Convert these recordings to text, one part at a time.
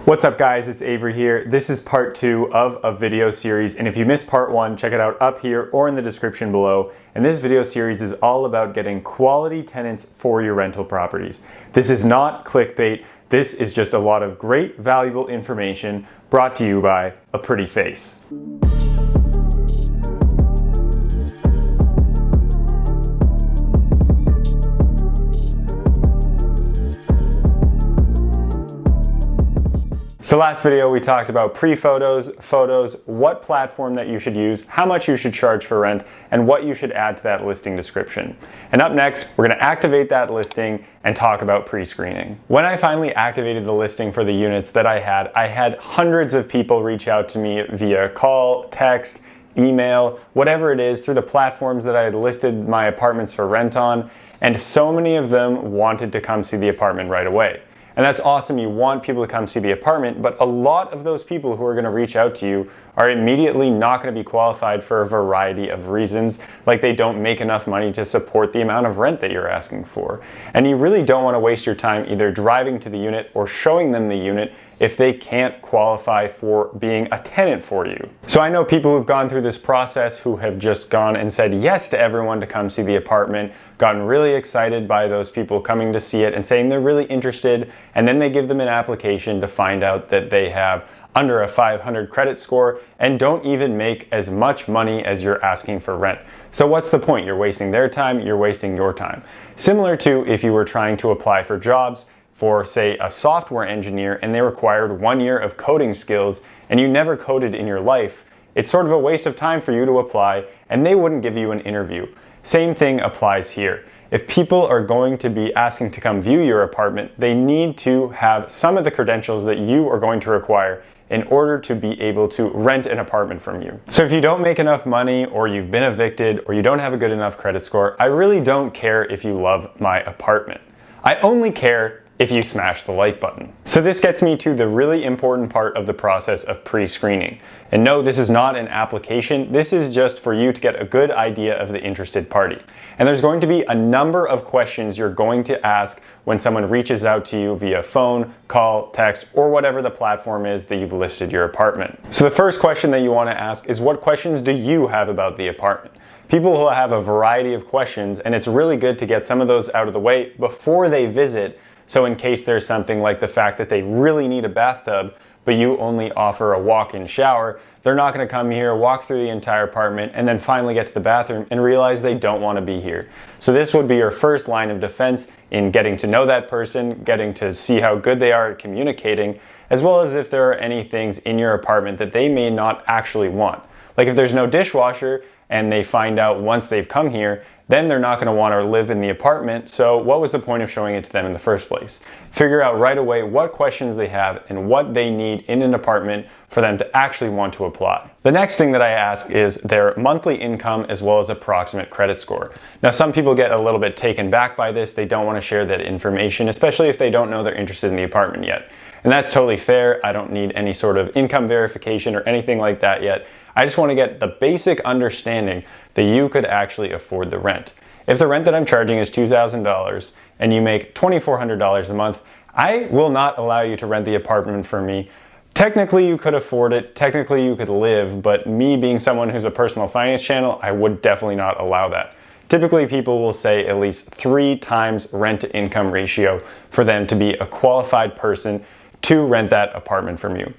What's up guys, it's Avery here. This is part 2 of a video series, and if you missed part 1, check it out up here or in the description below. And this video series is all about getting quality tenants for your rental properties. This is not clickbait. This is just a lot of great, valuable information brought to you by a pretty face. So last video we talked about pre-photos, photos, what platform that you should use, how much you should charge for rent, and what you should add to that listing description. And up next, we're going to activate that listing and talk about pre-screening. When I finally activated the listing for the units that I had hundreds of people reach out to me via call, text, email, whatever it is, through the platforms that I had listed my apartments for rent on, and so many of them wanted to come see the apartment right away. And that's awesome, you want people to come see the apartment, but a lot of those people who are going to reach out to you are immediately not going to be qualified for a variety of reasons, like they don't make enough money to support the amount of rent that you're asking for. And you really don't want to waste your time either driving to the unit or showing them the unit if they can't qualify for being a tenant for you. So I know people who've gone through this process who have just gone and said yes to everyone to come see the apartment, gotten really excited by those people coming to see it and saying they're really interested, and then they give them an application to find out that they have under a 500 credit score and don't even make as much money as you're asking for rent. So what's the point? You're wasting their time, you're wasting your time. Similar to if you were trying to apply for jobs for, say, a software engineer and they required 1 year of coding skills and you never coded in your life, it's sort of a waste of time for you to apply and they wouldn't give you an interview. Same thing applies here. If people are going to be asking to come view your apartment, they need to have some of the credentials that you are going to require in order to be able to rent an apartment from you. So if you don't make enough money, or you've been evicted, or you don't have a good enough credit score, I really don't care if you love my apartment. I only care if you smash the like button. So this gets me to the really important part of the process of pre-screening. And no, this is not an application. This is just for you to get a good idea of the interested party. And there's going to be a number of questions you're going to ask when someone reaches out to you via phone, call, text, or whatever the platform is that you've listed your apartment. So the first question that you want to ask is, what questions do you have about the apartment? People will have a variety of questions, and it's really good to get some of those out of the way before they visit. So in case there's something like the fact that they really need a bathtub, but you only offer a walk-in shower, they're not going to come here, walk through the entire apartment, and then finally get to the bathroom and realize they don't want to be here. So this would be your first line of defense in getting to know that person, getting to see how good they are at communicating, as well as if there are any things in your apartment that they may not actually want. Like if there's no dishwasher and they find out once they've come here, then they're not going to want to live in the apartment, so what was the point of showing it to them in the first place? Figure out right away what questions they have and what they need in an apartment for them to actually want to apply. The next thing that I ask is their monthly income as well as approximate credit score. Now some people get a little bit taken back by this, they don't want to share that information, especially if they don't know they're interested in the apartment yet. And that's totally fair. I don't need any sort of income verification or anything like that yet. I just want to get the basic understanding that you could actually afford the rent. If the rent that I'm charging is $2,000 and you make $2,400 a month, I will not allow you to rent the apartment from me. Technically you could afford it, technically you could live, but me being someone who's a personal finance channel, I would definitely not allow that. Typically people will say at least 3 times rent to income ratio for them to be a qualified person to rent that apartment from you.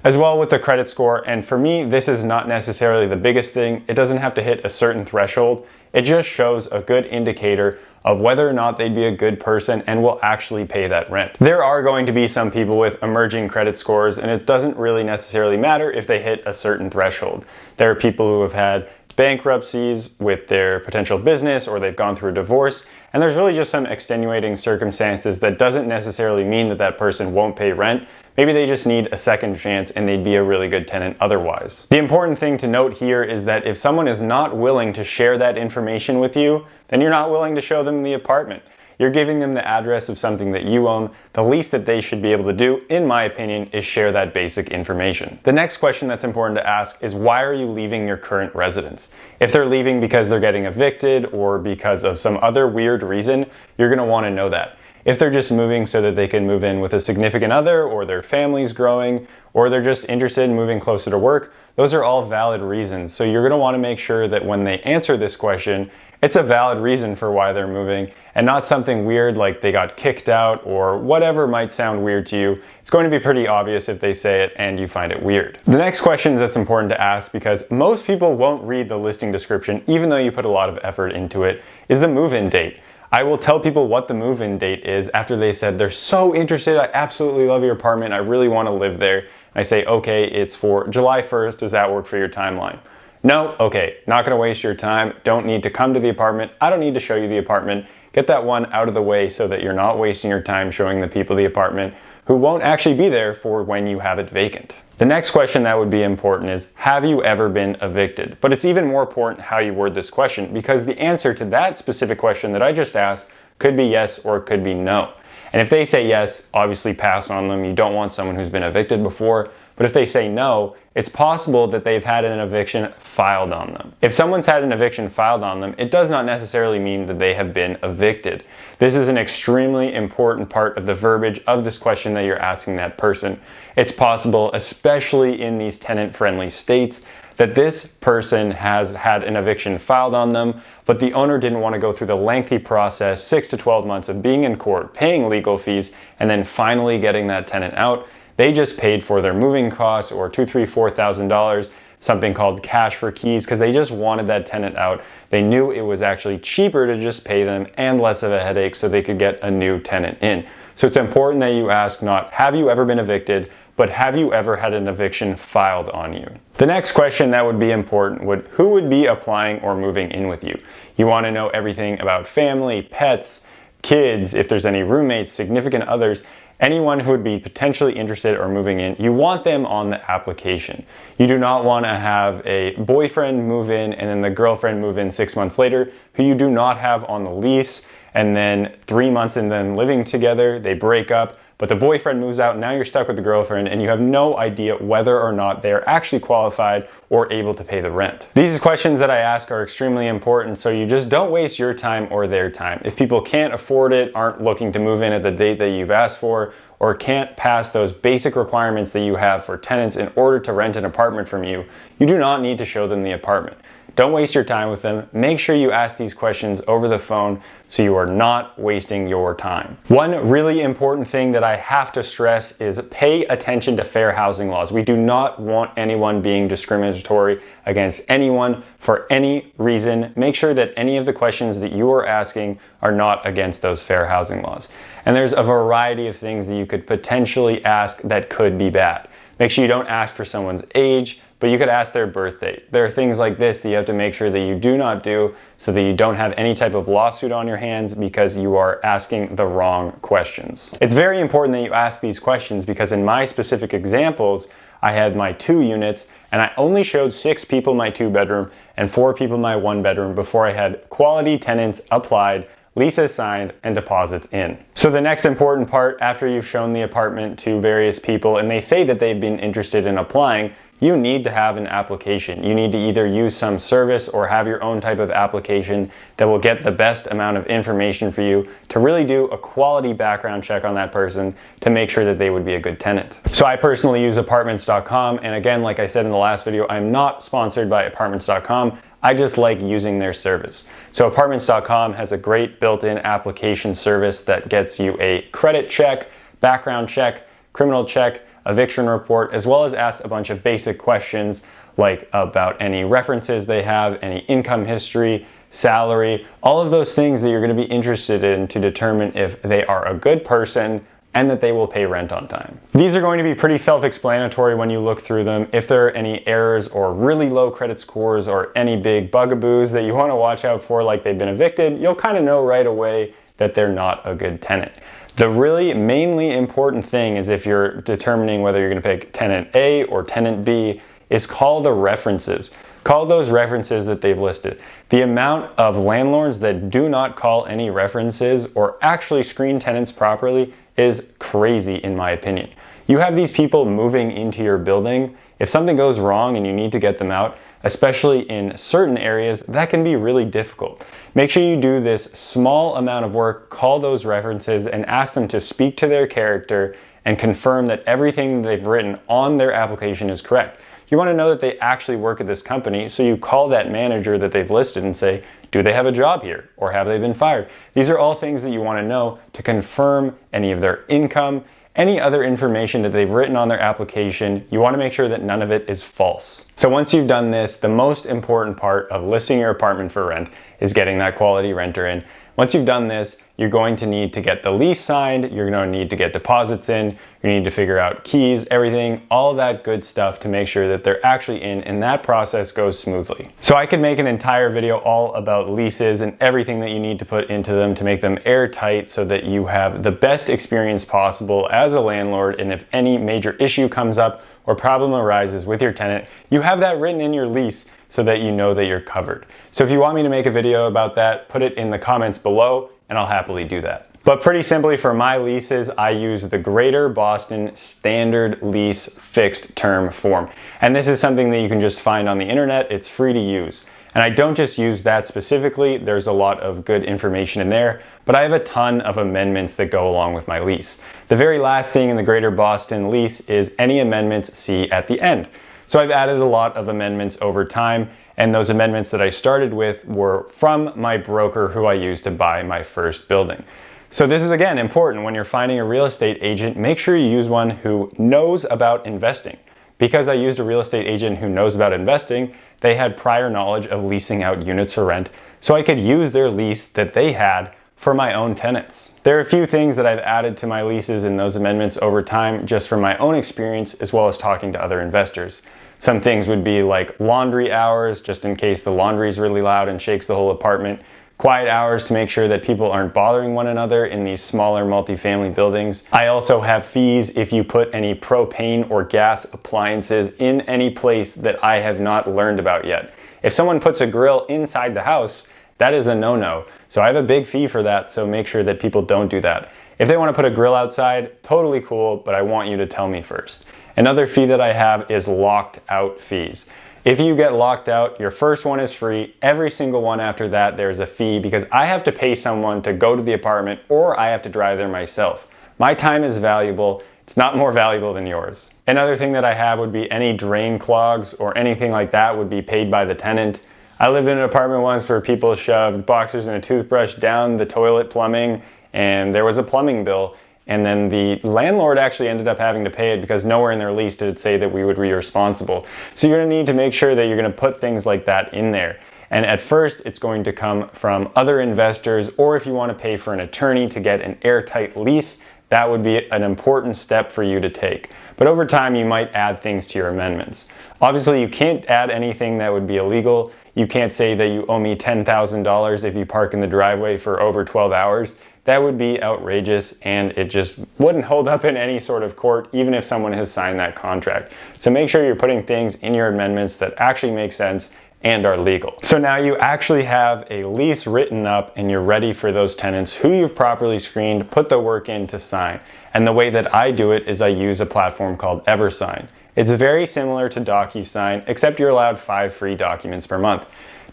As well with the credit score, and for me, this is not necessarily the biggest thing. It doesn't have to hit a certain threshold. It just shows a good indicator of whether or not they'd be a good person and will actually pay that rent. There are going to be some people with emerging credit scores, and it doesn't really necessarily matter if they hit a certain threshold. There are people who have had bankruptcies with their potential business, or they've gone through a divorce, and there's really just some extenuating circumstances that doesn't necessarily mean that that person won't pay rent. Maybe they just need a second chance and they'd be a really good tenant otherwise. The important thing to note here is that if someone is not willing to share that information with you, then you're not willing to show them the apartment. You're giving them the address of something that you own. The least that they should be able to do, in my opinion, is share that basic information. The next question that's important to ask is, why are you leaving your current residence? If they're leaving because they're getting evicted or because of some other weird reason, you're gonna wanna know that. if they're just moving so that they can move in with a significant other, or their family's growing, or they're just interested in moving closer to work, those are all valid reasons. So you're going to want to make sure that when they answer this question, it's a valid reason for why they're moving and not something weird like they got kicked out or whatever might sound weird to you. It's going to be pretty obvious if they say it and you find it weird. The next question that's important to ask, because most people won't read the listing description even though you put a lot of effort into it, is the move-in date. I will tell people what the move-in date is after they said they're so interested, I absolutely love your apartment, I really want to live there. And I say, okay, it's for July 1st, does that work for your timeline? No? Okay, not gonna waste your time, don't need to come to the apartment, I don't need to show you the apartment. Get that one out of the way so that you're not wasting your time showing the people the apartment who won't actually be there for when you have it vacant. The next question that would be important is, have you ever been evicted? But it's even more important how you word this question, because the answer to that specific question that I just asked could be yes or it could be no. And if they say yes, obviously pass on them. You don't want someone who's been evicted before. But if they say no, it's possible that they've had an eviction filed on them. If someone's had an eviction filed on them, it does not necessarily mean that they have been evicted. This is an extremely important part of the verbiage of this question that you're asking that person. It's possible, especially in these tenant-friendly states, that this person has had an eviction filed on them, but the owner didn't want to go through the lengthy process, 6 to 12 months of being in court, paying legal fees, and then finally getting that tenant out. They just paid for their moving costs, or $2,000, $3,000, $4,000, something called cash for keys, because they just wanted that tenant out. They knew it was actually cheaper to just pay them and less of a headache so they could get a new tenant in. So it's important that you ask not, have you ever been evicted, but have you ever had an eviction filed on you? The next question that would be important would, who would be applying or moving in with you? You want to know everything about family, pets, kids, if there's any roommates, significant others, anyone who would be potentially interested or moving in. You want them on the application. You do not want to have a boyfriend move in and then the girlfriend move in 6 months later who you do not have on the lease, and then 3 months and then living together, they break up, but the boyfriend moves out, now you're stuck with the girlfriend and you have no idea whether or not they're actually qualified or able to pay the rent. These questions that I ask are extremely important, so you just don't waste your time or their time. If people can't afford it, aren't looking to move in at the date that you've asked for, or can't pass those basic requirements that you have for tenants in order to rent an apartment from you, you do not need to show them the apartment. Don't waste your time with them. Make sure you ask these questions over the phone so you are not wasting your time. One really important thing that I have to stress is pay attention to fair housing laws. We do not want anyone being discriminatory against anyone for any reason. Make sure that any of the questions that you are asking are not against those fair housing laws. And there's a variety of things that you could potentially ask that could be bad. Make sure you don't ask for someone's age, but you could ask their birth date. There are things like this that you have to make sure that you do not do so that you don't have any type of lawsuit on your hands because you are asking the wrong questions. It's very important that you ask these questions because in my specific examples, I had my 2 units and I only showed 6 people my 2-bedroom and 4 people my 1-bedroom before I had quality tenants applied, leases signed, and deposits in. So the next important part after you've shown the apartment to various people and they say that they've been interested in applying, you need to have an application. You need to either use some service or have your own type of application that will get the best amount of information for you to really do a quality background check on that person to make sure that they would be a good tenant. So I personally use apartments.com, and again, like I said in the last video, I'm not sponsored by apartments.com. I just like using their service. So apartments.com has a great built-in application service that gets you a credit check, background check, criminal check, eviction report, as well as asks a bunch of basic questions like about any references they have, any income history, salary, all of those things that you're going to be interested in to determine if they are a good person and that they will pay rent on time. These are going to be pretty self-explanatory when you look through them. If there are any errors or really low credit scores or any big bugaboos that you want to watch out for, like they've been evicted, you'll kind of know right away that they're not a good tenant. The really mainly important thing is if you're determining whether you're going to pick tenant A or tenant B is call the references. Call those references that they've listed. The amount of landlords that do not call any references or actually screen tenants properly is crazy in my opinion. You have these people moving into your building. If something goes wrong and you need to get them out, especially in certain areas, that can be really difficult. Make sure you do this small amount of work, call those references, and ask them to speak to their character and confirm that everything they've written on their application is correct. You want to know that they actually work at this company, so you call that manager that they've listed and say, do they have a job here, or have they been fired? These are all things that you want to know to confirm any of their income, any other information that they've written on their application. You want to make sure that none of it is false. So once you've done this, the most important part of listing your apartment for rent is getting that quality renter in. Once you've done this, you're going to need to get the lease signed, you're going to need to get deposits in, you need to figure out keys, everything, all that good stuff to make sure that they're actually in and that process goes smoothly. So I could make an entire video all about leases and everything that you need to put into them to make them airtight so that you have the best experience possible as a landlord, and if any major issue comes up or problem arises with your tenant, you have that written in your lease so that you know that you're covered. So if you want me to make a video about that, put it in the comments below and I'll happily do that. But pretty simply, for my leases, I use the Greater Boston Standard Lease Fixed Term Form. And this is something that you can just find on the internet. It's free to use. And I don't just use that specifically, there's a lot of good information in there, but I have a ton of amendments that go along with my lease. The very last thing in the Greater Boston lease is any amendments see at the end. So I've added a lot of amendments over time, and those amendments that I started with were from my broker who I used to buy my first building. So this is, again, important when you're finding a real estate agent. Make sure you use one who knows about investing. Because I used a real estate agent who knows about investing, they had prior knowledge of leasing out units for rent, so I could use their lease that they had for my own tenants. There are a few things that I've added to my leases in those amendments over time, just from my own experience, as well as talking to other investors. Some things would be like laundry hours, just in case the laundry is really loud and shakes the whole apartment. Quiet hours to make sure that people aren't bothering one another in these smaller multifamily buildings. I also have fees if you put any propane or gas appliances in any place that I have not learned about yet. If someone puts a grill inside the house, that is a no-no. So I have a big fee for that, so make sure that people don't do that. If they want to put a grill outside, totally cool, but I want you to tell me first. Another fee that I have is locked out fees. If you get locked out, your first one is free. Every single one after that, there's a fee because I have to pay someone to go to the apartment or I have to drive there myself. My time is valuable. It's not more valuable than yours. Another thing that I have would be any drain clogs or anything like that would be paid by the tenant. I lived in an apartment once where people shoved boxers and a toothbrush down the toilet plumbing, and there was a plumbing bill. And then the landlord actually ended up having to pay it because nowhere in their lease did it say that we would be responsible. So you're gonna need to make sure that you're gonna put things like that in there. And at first, it's going to come from other investors, or if you wanna pay for an attorney to get an airtight lease, that would be an important step for you to take. But over time, you might add things to your amendments. Obviously, you can't add anything that would be illegal. You can't say that you owe me $10,000 if you park in the driveway for over 12 hours. That would be outrageous, and it just wouldn't hold up in any sort of court, even if someone has signed that contract. So make sure you're putting things in your amendments that actually make sense and are legal. So now you actually have a lease written up and you're ready for those tenants who you've properly screened, put the work in to sign. And the way that I do it is I use a platform called EverSign. It's very similar to DocuSign, except you're allowed 5 free documents per month.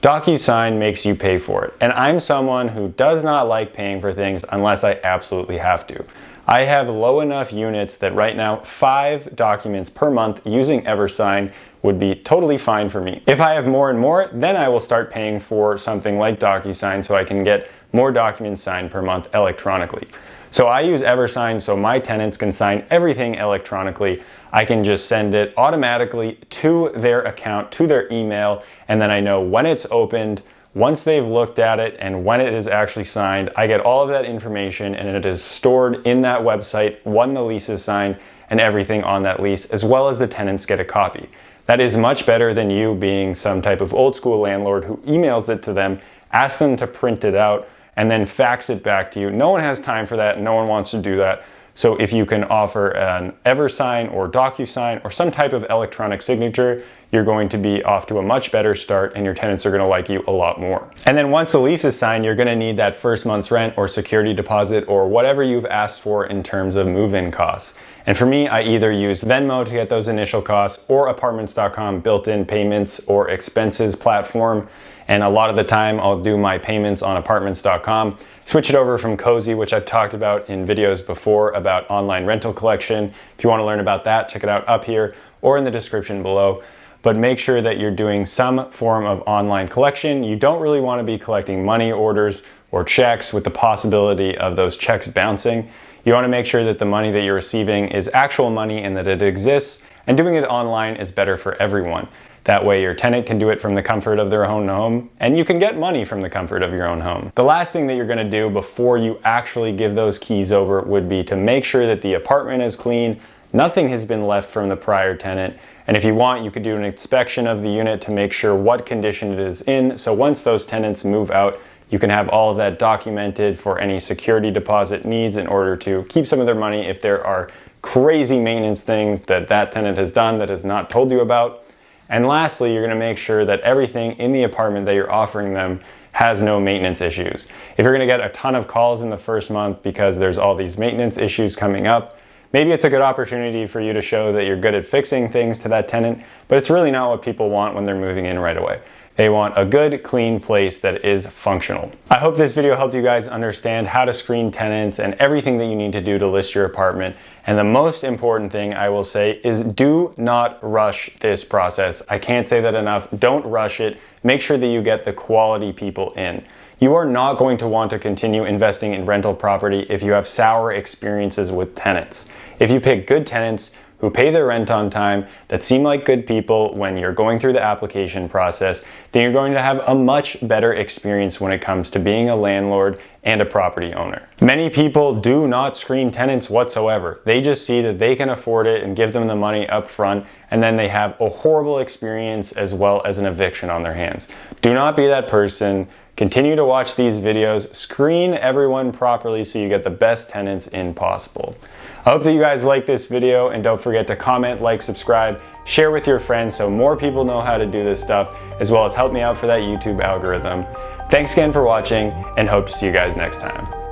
DocuSign makes you pay for it, and I'm someone who does not like paying for things unless I absolutely have to. I have low enough units that right now 5 documents per month using EverSign would be totally fine for me. If I have more and more, then I will start paying for something like DocuSign so I can get more documents signed per month electronically. So I use EverSign so my tenants can sign everything electronically. I can just send it automatically to their account, to their email, and then I know when it's opened, once they've looked at it, and when it is actually signed. I get all of that information and it is stored in that website when the lease is signed and everything on that lease, as well as the tenants get a copy. That is much better than you being some type of old school landlord who emails it to them, asks them to print it out, and then fax it back to you. No one has time for that. No one wants to do that. So if you can offer an EverSign or DocuSign or some type of electronic signature, you're going to be off to a much better start and your tenants are gonna like you a lot more. And then once the lease is signed, you're gonna need that first month's rent or security deposit or whatever you've asked for in terms of move-in costs. And for me, I either use Venmo to get those initial costs or apartments.com built-in payments or expenses platform. And a lot of the time I'll do my payments on apartments.com, switch it over from Cozy, which I've talked about in videos before about online rental collection. If you want to learn about that, check it out up here or in the description below. But make sure that you're doing some form of online collection. You don't really want to be collecting money orders or checks with the possibility of those checks bouncing. You want to make sure that the money that you're receiving is actual money and that it exists, and doing it online is better for everyone. That way your tenant can do it from the comfort of their own home, and you can get money from the comfort of your own home. The last thing that you're going to do before you actually give those keys over would be to make sure that the apartment is clean, nothing has been left from the prior tenant, and if you want, you could do an inspection of the unit to make sure what condition it is in, so once those tenants move out, you can have all of that documented for any security deposit needs in order to keep some of their money if there are crazy maintenance things that that tenant has done that has not told you about. And lastly, you're going to make sure that everything in the apartment that you're offering them has no maintenance issues. If you're going to get a ton of calls in the first month because there's all these maintenance issues coming up, maybe it's a good opportunity for you to show that you're good at fixing things to that tenant, but it's really not what people want when they're moving in right away. They want a good, clean place that is functional. I hope this video helped you guys understand how to screen tenants and everything that you need to do to list your apartment. And the most important thing I will say is do not rush this process. I can't say that enough. Don't rush it. Make sure that you get the quality people in. You are not going to want to continue investing in rental property if you have sour experiences with tenants. If you pick good tenants who pay their rent on time, that seem like good people when you're going through the application process, then you're going to have a much better experience when it comes to being a landlord and a property owner. Many people do not screen tenants whatsoever. They just see that they can afford it and give them the money up front, and then they have a horrible experience as well as an eviction on their hands. Do not be that person. Continue to watch these videos, screen everyone properly so you get the best tenants in possible. I hope that you guys like this video, and don't forget to comment, like, subscribe, share with your friends so more people know how to do this stuff, as well as help me out for that YouTube algorithm. Thanks again for watching, and hope to see you guys next time.